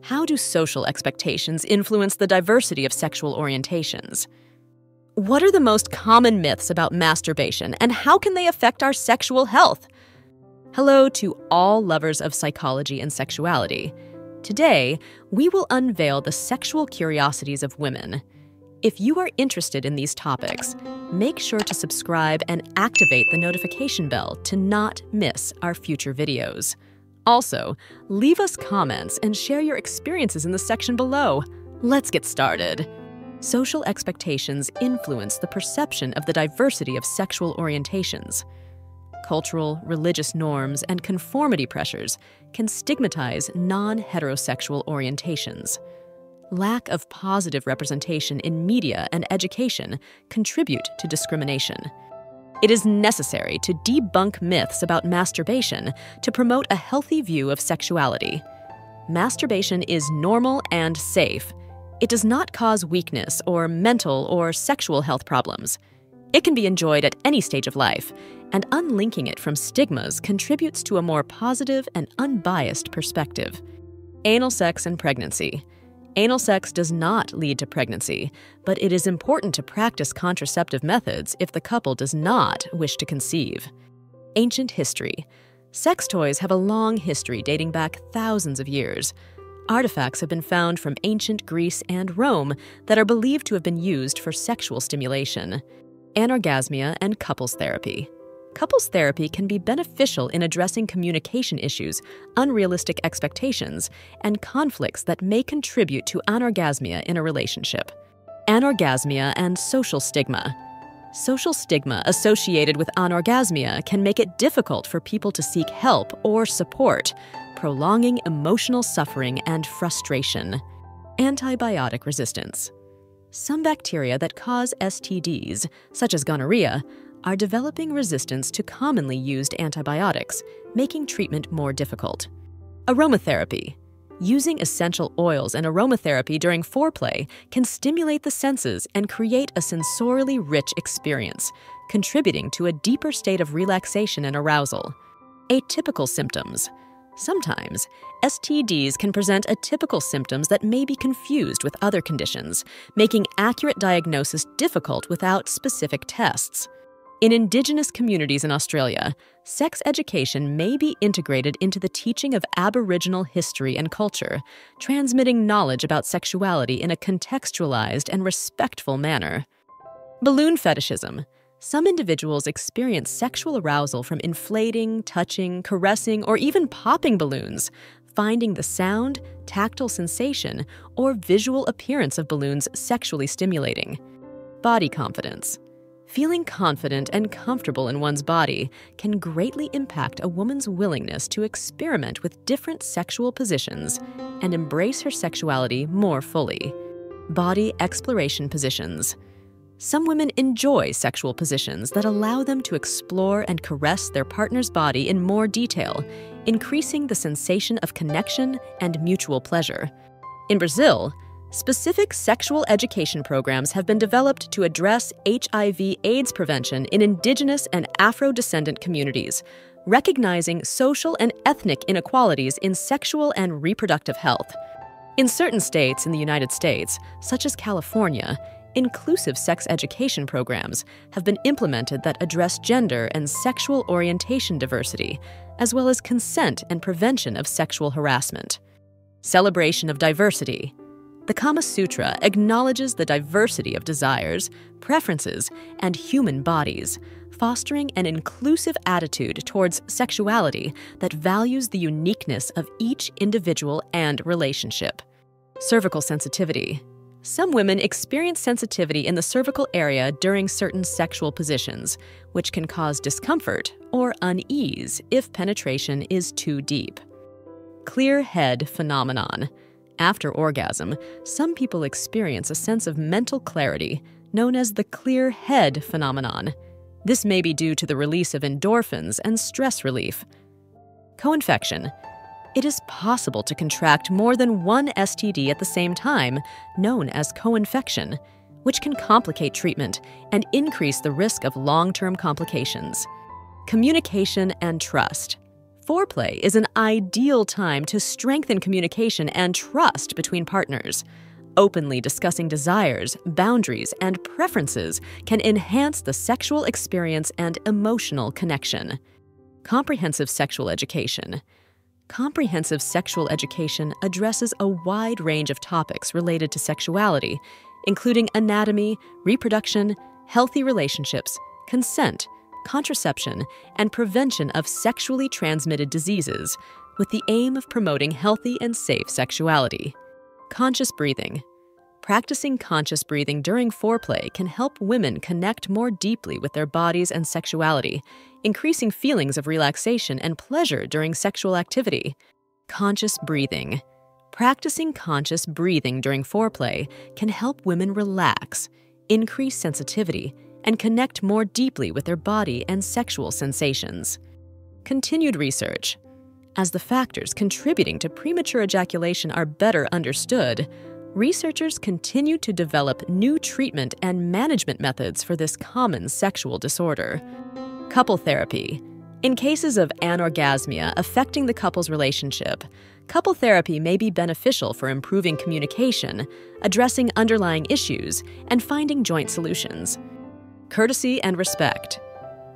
How do social expectations influence the diversity of sexual orientations? What are the most common myths about masturbation, and how can they affect our sexual health? Hello to all lovers of psychology and sexuality. Today, we will unveil the sexual curiosities of women. If you are interested in these topics, make sure to subscribe and activate the notification bell to not miss our future videos. Also, leave us comments and share your experiences in the section below. Let's get started. Social expectations influence the perception of the diversity of sexual orientations. Cultural, religious norms, and conformity pressures can stigmatize non-heterosexual orientations. Lack of positive representation in media and education contribute to discrimination. It is necessary to debunk myths about masturbation to promote a healthy view of sexuality. Masturbation is normal and safe. It does not cause weakness or mental or sexual health problems. It can be enjoyed at any stage of life, and unlinking it from stigmas contributes to a more positive and unbiased perspective. Anal sex and pregnancy. Anal sex does not lead to pregnancy, but it is important to practice contraceptive methods if the couple does not wish to conceive. Ancient history. Sex toys have a long history dating back thousands of years. Artifacts have been found from ancient Greece and Rome that are believed to have been used for sexual stimulation. Anorgasmia and couples therapy. Couples therapy can be beneficial in addressing communication issues, unrealistic expectations, and conflicts that may contribute to anorgasmia in a relationship. Anorgasmia and social stigma. Social stigma associated with anorgasmia can make it difficult for people to seek help or support, prolonging emotional suffering and frustration. Antibiotic resistance. Some bacteria that cause STDs, such as gonorrhea, are developing resistance to commonly used antibiotics, making treatment more difficult. Aromatherapy. Using essential oils and aromatherapy during foreplay can stimulate the senses and create a sensorially rich experience, contributing to a deeper state of relaxation and arousal. Atypical symptoms. Sometimes, STDs can present atypical symptoms that may be confused with other conditions, making accurate diagnosis difficult without specific tests. In Indigenous communities in Australia, sex education may be integrated into the teaching of Aboriginal history and culture, transmitting knowledge about sexuality in a contextualized and respectful manner. Balloon fetishism. Some individuals experience sexual arousal from inflating, touching, caressing, or even popping balloons, finding the sound, tactile sensation, or visual appearance of balloons sexually stimulating. Body confidence. Feeling confident and comfortable in one's body can greatly impact a woman's willingness to experiment with different sexual positions and embrace her sexuality more fully. Body exploration positions. Some women enjoy sexual positions that allow them to explore and caress their partner's body in more detail, increasing the sensation of connection and mutual pleasure. In Brazil, specific sexual education programs have been developed to address HIV/AIDS prevention in Indigenous and Afro-descendant communities, recognizing social and ethnic inequalities in sexual and reproductive health. In certain states in the United States, such as California, inclusive sex education programs have been implemented that address gender and sexual orientation diversity, as well as consent and prevention of sexual harassment. Celebration of diversity. The Kama Sutra acknowledges the diversity of desires, preferences, and human bodies, fostering an inclusive attitude towards sexuality that values the uniqueness of each individual and relationship. Cervical sensitivity. Some women experience sensitivity in the cervical area during certain sexual positions, which can cause discomfort or unease if penetration is too deep. Clear head phenomenon. After orgasm, some people experience a sense of mental clarity, known as the clear head phenomenon. This may be due to the release of endorphins and stress relief. Co-infection. It is possible to contract more than one STD at the same time, known as co-infection, which can complicate treatment and increase the risk of long-term complications. Communication and trust. Foreplay is an ideal time to strengthen communication and trust between partners. Openly discussing desires, boundaries, and preferences can enhance the sexual experience and emotional connection. Comprehensive sexual education. Comprehensive sexual education addresses a wide range of topics related to sexuality, including anatomy, reproduction, healthy relationships, consent, contraception, and prevention of sexually transmitted diseases, with the aim of promoting healthy and safe sexuality. Conscious breathing. Practicing conscious breathing during foreplay can help women connect more deeply with their bodies and sexuality, increasing feelings of relaxation and pleasure during sexual activity. Conscious breathing. Practicing conscious breathing during foreplay can help women relax, increase sensitivity, and connect more deeply with their body and sexual sensations. Continued research. As the factors contributing to premature ejaculation are better understood, researchers continue to develop new treatment and management methods for this common sexual disorder. Couple therapy. In cases of anorgasmia affecting the couple's relationship, couple therapy may be beneficial for improving communication, addressing underlying issues, and finding joint solutions. Courtesy and respect.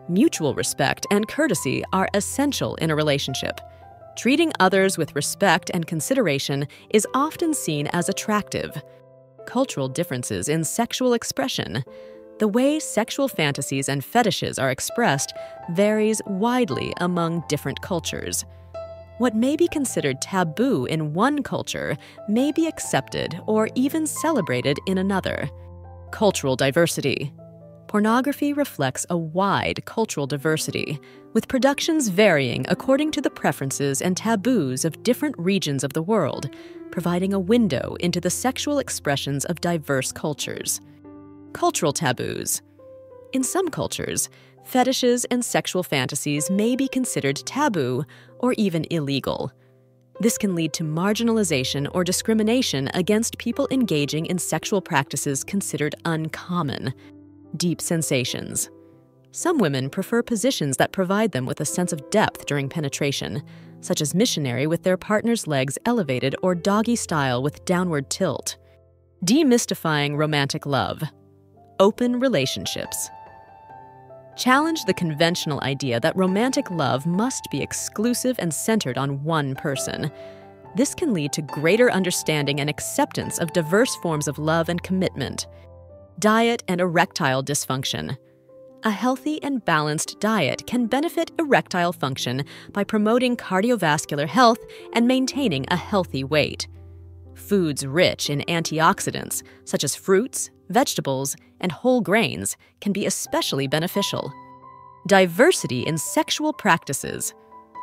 Mutual respect and courtesy are essential in a relationship. Treating others with respect and consideration is often seen as attractive. Cultural differences in sexual expression. The way sexual fantasies and fetishes are expressed varies widely among different cultures. What may be considered taboo in one culture may be accepted or even celebrated in another. Cultural diversity. Pornography reflects a wide cultural diversity, with productions varying according to the preferences and taboos of different regions of the world, providing a window into the sexual expressions of diverse cultures. Cultural taboos. In some cultures, fetishes and sexual fantasies may be considered taboo or even illegal. This can lead to marginalization or discrimination against people engaging in sexual practices considered uncommon. Deep sensations. Some women prefer positions that provide them with a sense of depth during penetration, such as missionary with their partner's legs elevated or doggy style with downward tilt. Demystifying romantic love. Open relationships. Challenge the conventional idea that romantic love must be exclusive and centered on one person. This can lead to greater understanding and acceptance of diverse forms of love and commitment. Diet and erectile dysfunction. A healthy and balanced diet can benefit erectile function by promoting cardiovascular health and maintaining a healthy weight. Foods rich in antioxidants, such as fruits, vegetables, and whole grains, can be especially beneficial. Diversity in sexual practices.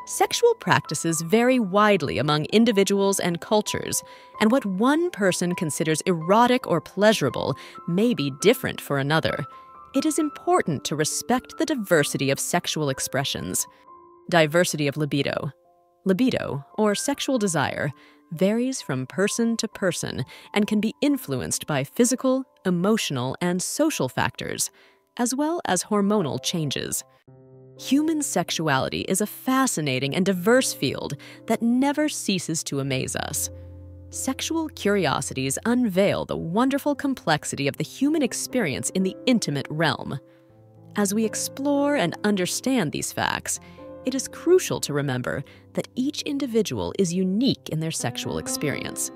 Sexual practices vary widely among individuals and cultures, and what one person considers erotic or pleasurable may be different for another. It is important to respect the diversity of sexual expressions. Diversity of libido. Libido, or sexual desire, varies from person to person and can be influenced by physical, emotional, and social factors, as well as hormonal changes. Human sexuality is a fascinating and diverse field that never ceases to amaze us. Sexual curiosities unveil the wonderful complexity of the human experience in the intimate realm. As we explore and understand these facts, it is crucial to remember that each individual is unique in their sexual experience.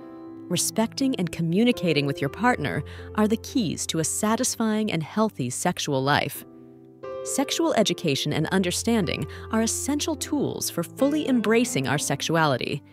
Respecting and communicating with your partner are the keys to a satisfying and healthy sexual life. Sexual education and understanding are essential tools for fully embracing our sexuality.